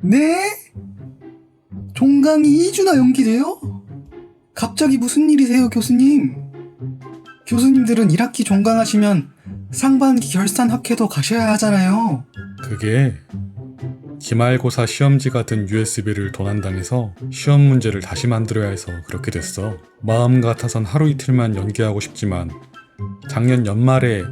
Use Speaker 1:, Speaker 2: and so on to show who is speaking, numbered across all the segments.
Speaker 1: 네? 종강이 2주나 연기돼요? 갑자기 무슨 일이세요, 교수님? 교수님들은 1학기 종강하시면 상반기 결산 학회도 가셔야 하잖아요.
Speaker 2: 그게 기말고사 시험지가 든 USB를 도난당해서 시험 문제를 다시 만들어야 해서 그렇게 됐어. 마음 같아선 하루 이틀만 연기하고 싶지만 작년 연말에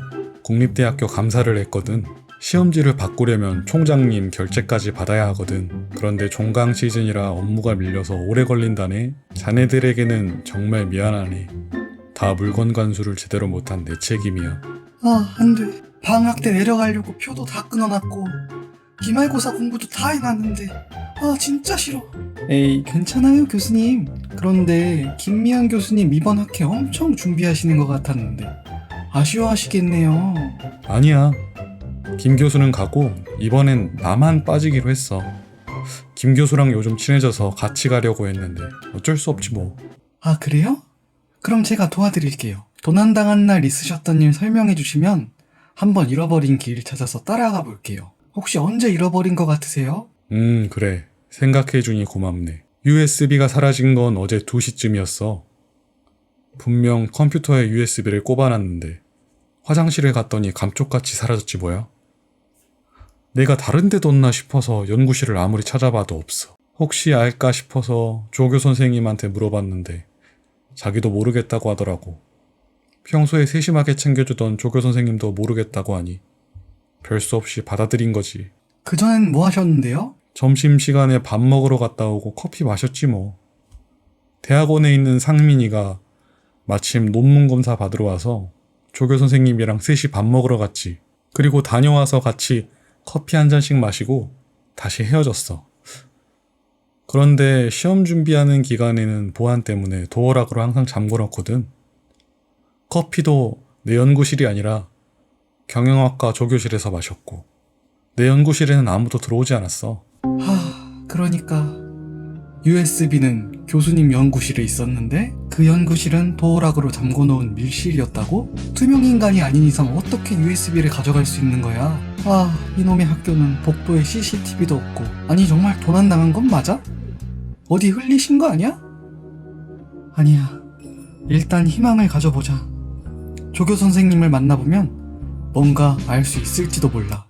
Speaker 2: 국립대학교 감사를 했거든. 시험지를 바꾸려면 총장님 결재까지 받아야 하거든. 그런데 종강 시즌이라 업무가 밀려서 오래 걸린다네. 자네들에게는 정말 미안하네. 다 물건 간수를 제대로 못한 내 책임이야.
Speaker 1: 아, 안 돼. 방학 때 내려가려고 표도 다 끊어놨고 기말고사 공부도 다 해놨는데 아, 진짜 싫어. 에이, 괜찮아요, 교수님. 그런데 김미연 교수님 이번 학회 엄청 준비하시는 것 같았는데 아쉬워하시겠네요.
Speaker 2: 아니야. 김 교수는 가고 이번엔 나만 빠지기로 했어. 김 교수랑 요즘 친해져서 같이 가려고 했는데 어쩔 수 없지 뭐.
Speaker 1: 아, 그래요? 그럼 제가 도와드릴게요. 도난당한 날 있으셨던 일 설명해 주시면 한번 잃어버린 길 찾아서 따라가 볼게요. 혹시 언제 잃어버린 것 같으세요?
Speaker 2: 그래. 생각해주니 고맙네. USB가 사라진 건 어제 2시쯤이었어. 분명 컴퓨터에 USB를 꼽아놨는데 화장실에 갔더니 감쪽같이 사라졌지 뭐야. 내가 다른 데 뒀나 싶어서 연구실을 아무리 찾아봐도 없어. 혹시 알까 싶어서 조교 선생님한테 물어봤는데 자기도 모르겠다고 하더라고. 평소에 세심하게 챙겨주던 조교 선생님도 모르겠다고 하니 별 수 없이 받아들인 거지.
Speaker 1: 그전엔 뭐 하셨는데요?
Speaker 2: 점심시간에 밥 먹으러 갔다 오고 커피 마셨지 뭐. 대학원에 있는 상민이가 마침 논문 검사 받으러 와서 조교 선생님이랑 셋이 밥 먹으러 갔지. 그리고 다녀와서 같이 커피 한 잔씩 마시고 다시 헤어졌어. 그런데 시험 준비하는 기간에는 보안 때문에 도어락으로 항상 잠궈놓거든. 커피도 내 연구실이 아니라 경영학과 조교실에서 마셨고 내 연구실에는 아무도 들어오지 않았어.
Speaker 1: 그러니까 USB는 교수님 연구실에 있었는데 그 연구실은 도어락으로 잠궈놓은 밀실이었다고? 투명 인간이 아닌 이상 어떻게 USB를 가져갈 수 있는 거야? 아, 이놈의 학교는 복도에 CCTV도 없고. 아니, 정말 도난당한 건 맞아? 어디 흘리신 거 아니야? 아니야. 일단 희망을 가져보자. 조교 선생님을 만나보면 뭔가 알 수 있을지도 몰라.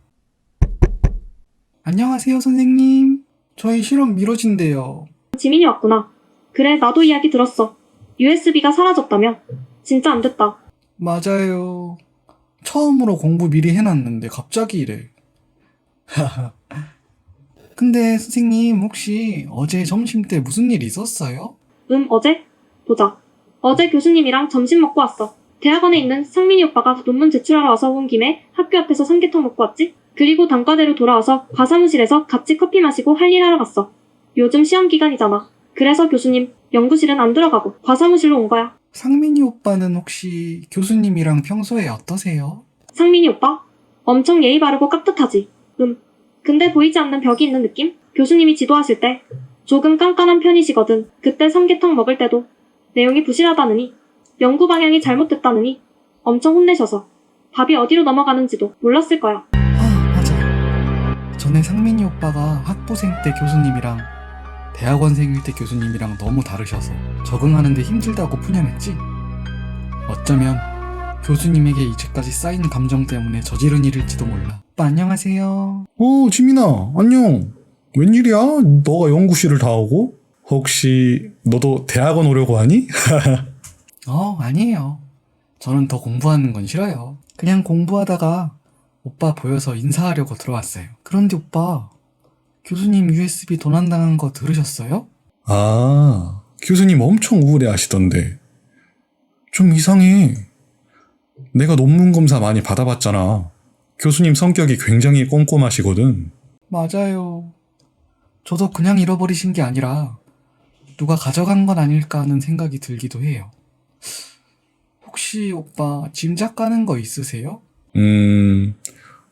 Speaker 1: 안녕하세요, 선생님. 저희 실험 미뤄진대요.
Speaker 3: 지민이 왔구나. 그래, 나도 이야기 들었어. USB가 사라졌다며. 진짜 안 됐다.
Speaker 1: 맞아요. 처음으로 공부 미리 해놨는데 갑자기 이래. 근데 선생님, 혹시 어제 점심 때 무슨 일 있었어요?
Speaker 3: 어제? 보자. 어제 교수님이랑 점심 먹고 왔어. 대학원에 있는 상민이 오빠가 논문 제출하러 와서 온 김에 학교 앞에서 삼계탕 먹고 왔지? 그리고 단과대로 돌아와서 과사무실에서 같이 커피 마시고 할 일 하러 갔어. 요즘 시험 기간이잖아. 그래서 교수님 연구실은 안 들어가고 과사무실로 온 거야.
Speaker 1: 상민이 오빠는 혹시 교수님이랑 평소에 어떠세요?
Speaker 3: 상민이 오빠? 엄청 예의 바르고 깍듯하지. 근데 보이지 않는 벽이 있는 느낌? 교수님이 지도하실 때 조금 깐깐한 편이시거든. 그때 삼계탕 먹을 때도 내용이 부실하다느니 연구 방향이 잘못됐다느니 엄청 혼내셔서 답이 어디로 넘어가는지도 몰랐을 거야.
Speaker 1: 맞아. 전에 상민이 오빠가 학부생 때 교수님이랑 대학원생일 때 교수님이랑 너무 다르셔서 적응하는데 힘들다고 푸념했지? 어쩌면 교수님에게 이제까지 쌓인 감정 때문에 저지른 일일지도 몰라. 오빠 안녕하세요.
Speaker 2: 지민아, 안녕. 웬일이야? 너가 연구실을 다 오고? 혹시 너도 대학원 오려고 하니?
Speaker 1: 아니에요. 저는 더 공부하는 건 싫어요. 그냥 공부하다가 오빠 보여서 인사하려고 들어왔어요. 그런데 오빠, 교수님 USB 도난당한 거 들으셨어요?
Speaker 2: 아, 교수님 엄청 우울해 하시던데. 좀 이상해. 내가 논문 검사 많이 받아봤잖아. 교수님 성격이 굉장히 꼼꼼하시거든.
Speaker 1: 맞아요. 저도 그냥 잃어버리신 게 아니라 누가 가져간 건 아닐까 하는 생각이 들기도 해요. 혹시 오빠 짐작 가는 거 있으세요?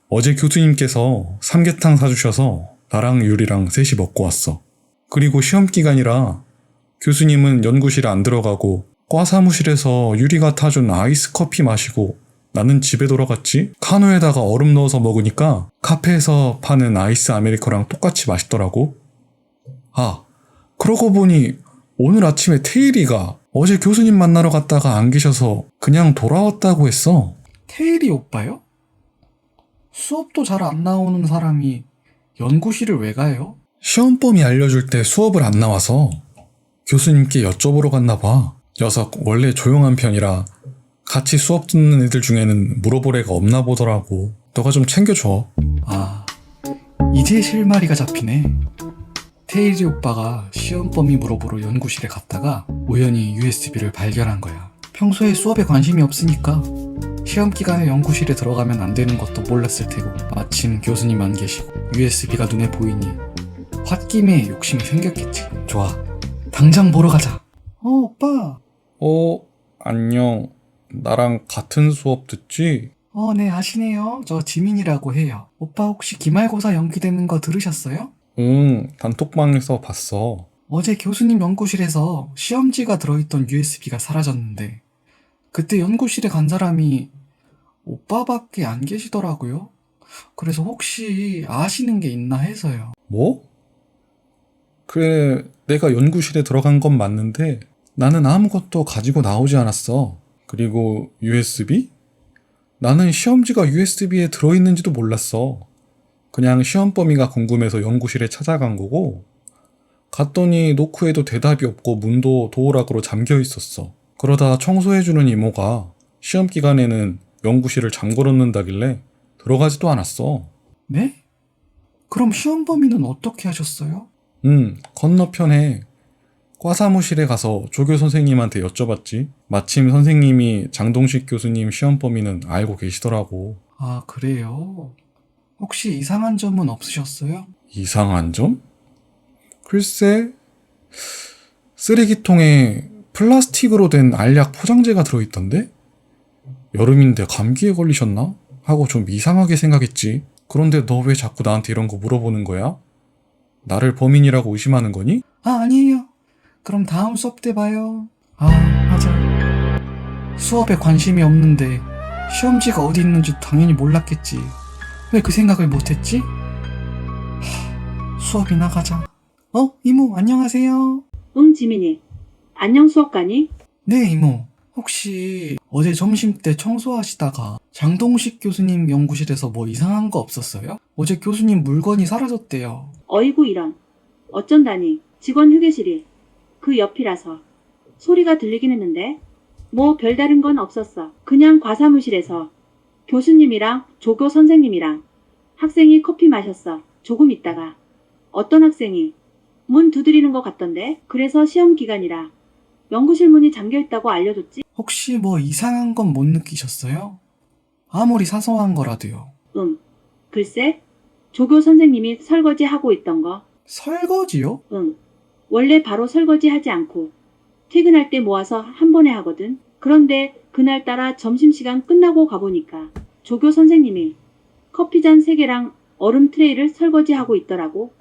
Speaker 2: 어제 교수님께서 삼계탕 사주셔서 나랑 유리랑 셋이 먹고 왔어. 그리고 시험 기간이라 교수님은 연구실에 안 들어가고 과 사무실에서 유리가 타준 아이스 커피 마시고 나는 집에 돌아갔지. 카누에다가 얼음 넣어서 먹으니까 카페에서 파는 아이스 아메리카노랑 똑같이 맛있더라고. 아, 그러고 보니 오늘 아침에 테일이가 어제 교수님 만나러 갔다가 안 계셔서 그냥 돌아왔다고 했어.
Speaker 1: 테일이 오빠요? 수업도 잘 안 나오는 사람이 연구실을 왜 가요?
Speaker 2: 시험범위 알려줄 때 수업을 안 나와서 교수님께 여쭤보러 갔나 봐. 녀석 원래 조용한 편이라 같이 수업 듣는 애들 중에는 물어볼 애가 없나 보더라고. 너가 좀 챙겨줘.
Speaker 1: 아, 이제 실마리가 잡히네. 테일이 오빠가 시험범위 물어보러 연구실에 갔다가 우연히 USB를 발견한 거야. 평소에 수업에 관심이 없으니까 시험 기간에 연구실에 들어가면 안 되는 것도 몰랐을 테고 마침 교수님 안 계시고 USB가 눈에 보이니 홧김에 욕심이 생겼겠지. 좋아, 당장 보러 가자. 오빠.
Speaker 2: 안녕. 나랑 같은 수업 듣지?
Speaker 1: 네, 아시네요. 저 지민이라고 해요. 오빠 혹시 기말고사 연기되는 거 들으셨어요?
Speaker 2: 응, 단톡방에서 봤어.
Speaker 1: 어제 교수님 연구실에서 시험지가 들어있던 USB가 사라졌는데 그때 연구실에 간 사람이 오빠밖에 안 계시더라고요. 그래서 혹시 아시는 게 있나 해서요.
Speaker 2: 뭐? 그래, 내가 연구실에 들어간 건 맞는데 나는 아무것도 가지고 나오지 않았어. 그리고 USB? 나는 시험지가 USB에 들어있는지도 몰랐어. 그냥 시험 범위가 궁금해서 연구실에 찾아간 거고 갔더니 노크에도 대답이 없고 문도 도어락으로 잠겨 있었어. 그러다 청소해주는 이모가 시험 기간에는 연구실을 잠궈 놓는다길래 들어가지도 않았어.
Speaker 1: 네? 그럼 시험 범위는 어떻게 하셨어요?
Speaker 2: 건너편에 과 사무실에 가서 조교 선생님한테 여쭤봤지. 마침 선생님이 장동식 교수님 시험 범위는 알고 계시더라고.
Speaker 1: 아, 그래요? 혹시 이상한 점은 없으셨어요?
Speaker 2: 이상한 점? 글쎄, 쓰레기통에 플라스틱으로 된 알약 포장재가 들어있던데? 여름인데 감기에 걸리셨나? 하고 좀 이상하게 생각했지. 그런데 너 왜 자꾸 나한테 이런 거 물어보는 거야? 나를 범인이라고 의심하는 거니?
Speaker 1: 아니에요. 그럼 다음 수업 때 봐요. 맞아. 수업에 관심이 없는데 시험지가 어디 있는지 당연히 몰랐겠지. 왜 그 생각을 못했지? 수업이나 가자. 이모 안녕하세요.
Speaker 3: 응, 지민이. 안녕, 수업 가니?
Speaker 1: 네, 이모. 혹시 어제 점심때 청소하시다가 장동식 교수님 연구실에서 뭐 이상한 거 없었어요? 어제 교수님 물건이 사라졌대요.
Speaker 3: 어이구, 이런. 어쩐다니. 직원 휴게실이 그 옆이라서 소리가 들리긴 했는데 뭐 별다른 건 없었어. 그냥 과사무실에서 교수님이랑 조교 선생님이랑 학생이 커피 마셨어. 조금 있다가 어떤 학생이 문 두드리는 것 같던데 그래서 시험 기간이라 연구실 문이 잠겨있다고 알려줬지.
Speaker 1: 혹시 뭐 이상한 건 못 느끼셨어요? 아무리 사소한 거라도요.
Speaker 3: 글쎄 조교 선생님이 설거지 하고 있던 거.
Speaker 1: 설거지요?
Speaker 3: 원래 바로 설거지 하지 않고 퇴근할 때 모아서 한 번에 하거든. 그런데 그날따라 점심시간 끝나고 가보니까 조교 선생님이 커피잔 3개랑 얼음 트레이를 설거지하고 있더라고.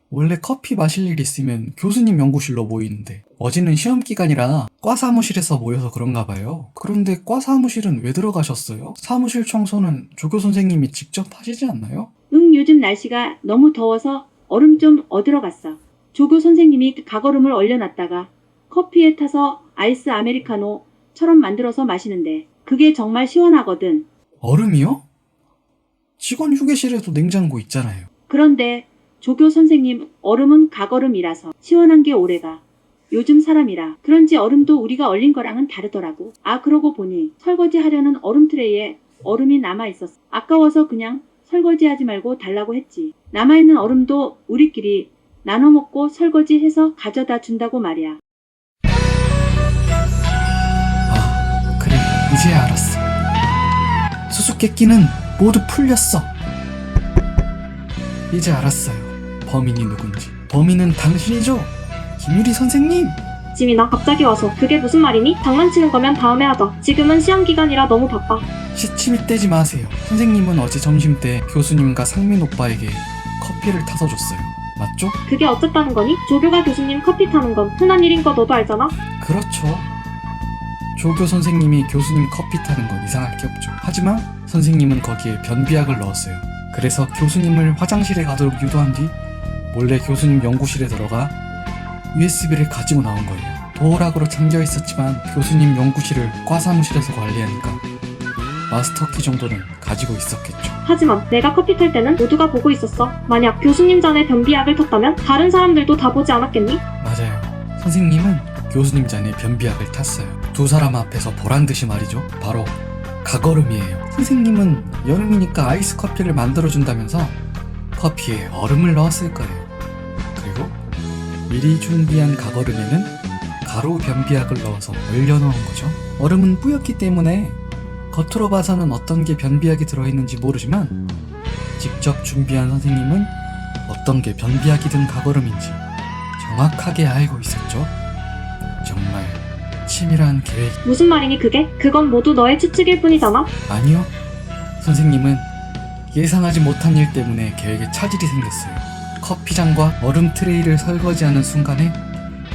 Speaker 1: 원래 커피 마실 일 있으면 교수님 연구실로 모이는데 어제는 시험 기간이라 과 사무실에서 모여서 그런가 봐요. 그런데 과 사무실은 왜 들어가셨어요? 사무실 청소는 조교 선생님이 직접 하시지 않나요?
Speaker 3: 요즘 날씨가 너무 더워서 얼음 좀 얻으러 갔어. 조교 선생님이 가거름을 얼려놨다가 커피에 타서 아이스 아메리카노처럼 만들어서 마시는데 그게 정말 시원하거든.
Speaker 1: 얼음이요? 직원 휴게실에도 냉장고 있잖아요.
Speaker 3: 그런데 조교 선생님 얼음은 가거름이라서 시원한 게 오래가. 요즘 사람이라 그런지 얼음도 우리가 얼린 거랑은 다르더라고. 그러고 보니 설거지 하려는 얼음 트레이에 얼음이 남아있었어. 아까워서 그냥 설거지하지 말고 달라고 했지. 남아있는 얼음도 우리끼리 나눠 먹고 설거지해서 가져다 준다고 말이야.
Speaker 1: 그래, 이제야 알았어. 수수께끼는 모두 풀렸어. 이제 알았어요. 범인이 누군지. 범인은 당신이죠? 김유리 선생님.
Speaker 3: 지민아, 갑자기 와서 그게 무슨 말이니? 장난치는 거면 다음에 하자. 지금은 시험 기간이라 너무 바빠.
Speaker 1: 시침이 떼지 마세요. 선생님은 어제 점심때 교수님과 상민 오빠에게 커피를 타서 줬어요. 맞죠?
Speaker 3: 그게 어쨌다는 거니? 조교가 교수님 커피 타는 건 흔한 일인 거 너도 알잖아?
Speaker 1: 그렇죠. 조교 선생님이 교수님 커피 타는 건 이상할 게 없죠. 하지만 선생님은 거기에 변비약을 넣었어요. 그래서 교수님을 화장실에 가도록 유도한 뒤 몰래 교수님 연구실에 들어가 USB를 가지고 나온 거예요. 도어락으로 잠겨 있었지만 교수님 연구실을 과 사무실에서 관리하니까 마스터키 정도는 가지고 있었겠죠.
Speaker 3: 하지만 내가 커피 탈 때는 모두가 보고 있었어. 만약 교수님 잔에 변비약을 탔다면 다른 사람들도 다 보지 않았겠니?
Speaker 1: 맞아요. 선생님은 교수님 잔에 변비약을 탔어요. 두 사람 앞에서 보란 듯이 말이죠. 바로 가거름이에요. 선생님은 여름이니까 아이스 커피를 만들어준다면서 커피에 얼음을 넣었을 거예요. 그리고 미리 준비한 가거름에는 가루 변비약을 넣어서 얼려놓은 거죠. 얼음은 뿌옇기 때문에 겉으로 봐서는 어떤 게 변비약이 들어있는지 모르지만 직접 준비한 선생님은 어떤 게 변비약이 든 가거름인지 정확하게 알고 있었죠. 정말 치밀한 계획.
Speaker 3: 무슨 말이니 그게? 그건 모두 너의 추측일 뿐이잖아.
Speaker 1: 아니요. 선생님은 예상하지 못한 일 때문에 계획에 차질이 생겼어요. 커피잔과 얼음 트레이를 설거지하는 순간에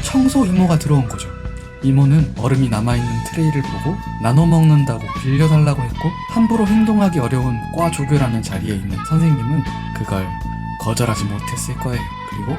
Speaker 1: 청소 이모가 들어온 거죠. 이모는 얼음이 남아있는 트레이를 보고 나눠 먹는다고 빌려달라고 했고 함부로 행동하기 어려운 과 조교라는 자리에 있는 선생님은 그걸 거절하지 못했을 거예요. 그리고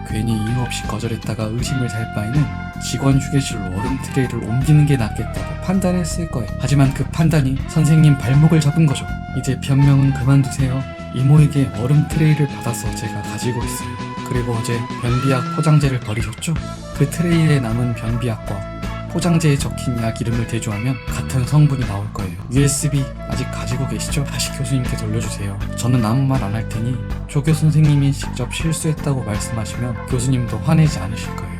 Speaker 1: 괜히 이유 없이 거절했다가 의심을 살 바에는 직원 휴게실로 얼음 트레이를 옮기는 게 낫겠다고 판단했을 거예요. 하지만 그 판단이 선생님 발목을 잡은 거죠. 이제 변명은 그만두세요. 이모에게 얼음 트레이를 받아서 제가 가지고 있어요. 그리고 어제 변비약 포장재를 버리셨죠? 그 트레이에 남은 변비약과 포장재에 적힌 약 이름을 대조하면 같은 성분이 나올 거예요. USB 아직 가지고 계시죠? 다시 교수님께 돌려주세요. 저는 아무 말 안 할 테니 조교 선생님이 직접 실수했다고 말씀하시면 교수님도 화내지 않으실 거예요.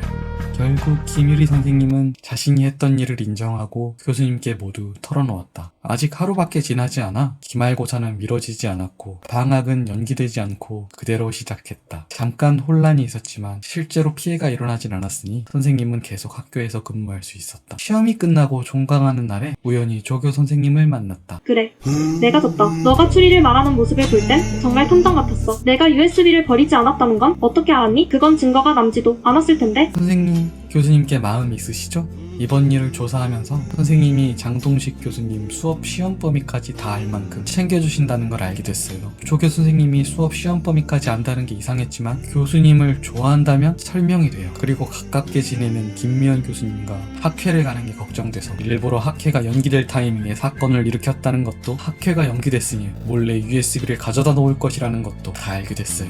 Speaker 1: 결국 김유리 선생님은 자신이 했던 일을 인정하고 교수님께 모두 털어놓았다. 아직 하루밖에 지나지 않아 기말고사는 미뤄지지 않았고 방학은 연기되지 않고 그대로 시작했다. 잠깐 혼란이 있었지만 실제로 피해가 일어나진 않았으니 선생님은 계속 학교에서 근무할 수 있었다. 시험이 끝나고 종강하는 날에 우연히 조교 선생님을 만났다.
Speaker 3: 그래. 내가 졌다. 너가 추리를 말하는 모습을 볼 땐 정말 탐정 같았어. 내가 USB를 버리지 않았다는 건 어떻게 알았니? 그건 증거가 남지도 않았을 텐데.
Speaker 1: 선생님, 교수님께 마음이 있으시죠? 이번 일을 조사하면서 선생님이 장동식 교수님 수업 시험 범위까지 다 알 만큼 챙겨주신다는 걸 알게 됐어요. 조교 선생님이 수업 시험 범위까지 안다는 게 이상했지만 교수님을 좋아한다면 설명이 돼요. 그리고 가깝게 지내는 김미연 교수님과 학회를 가는 게 걱정돼서 일부러 학회가 연기될 타이밍에 사건을 일으켰다는 것도 학회가 연기됐으니 몰래 USB를 가져다 놓을 것이라는 것도 다 알게 됐어요.